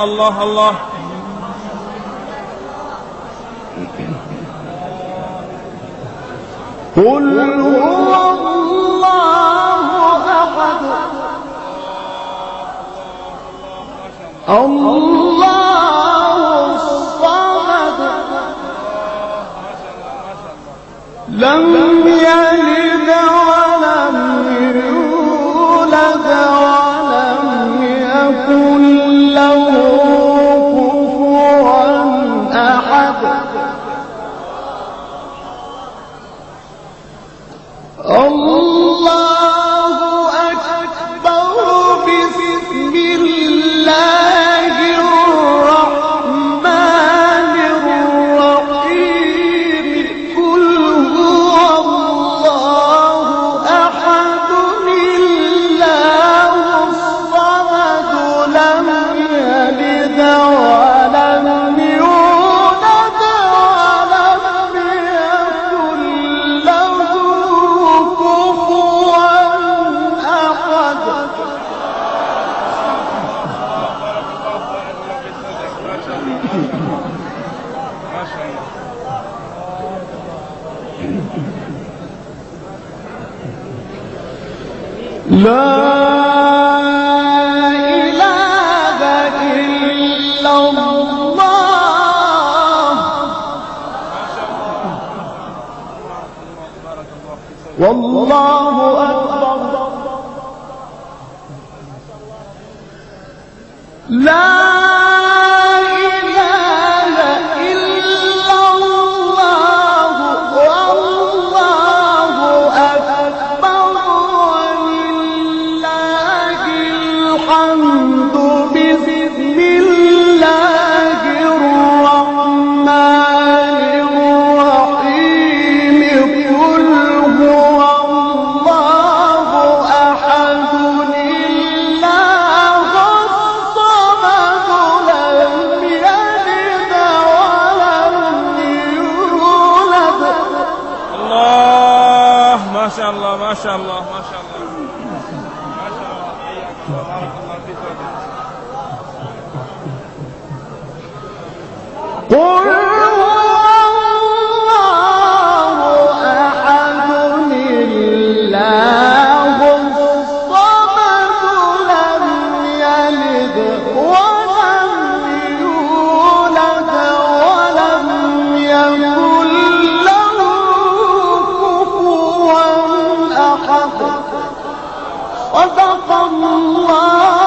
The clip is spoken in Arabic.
الله الله. قل هو الله أحد الله الصمد لم يلد ولم يولد ولم يكن له كفوا أحد. الله أكبر. بسم الله الرحمن الرحيم. قل هو الله أحد الله الصمد لم يلد ولم يولد ولم يكن له كفوا أحد. لا إله إلا الله والله أكبر. لا إله إلا الله والله أكبر ولله الحمد. بسم الله الرحمن الرحيم. قل هو الله أحد الله الصمد لم يلد ولم يولد. الله ما شاء الله ما شاء الله ما شاء الله ما شاء الله. بارك الله فيك. قل هو الله أحد الله الصمد لم يلد ولم يولد ولم يكن له كفوا أحد. صدق الله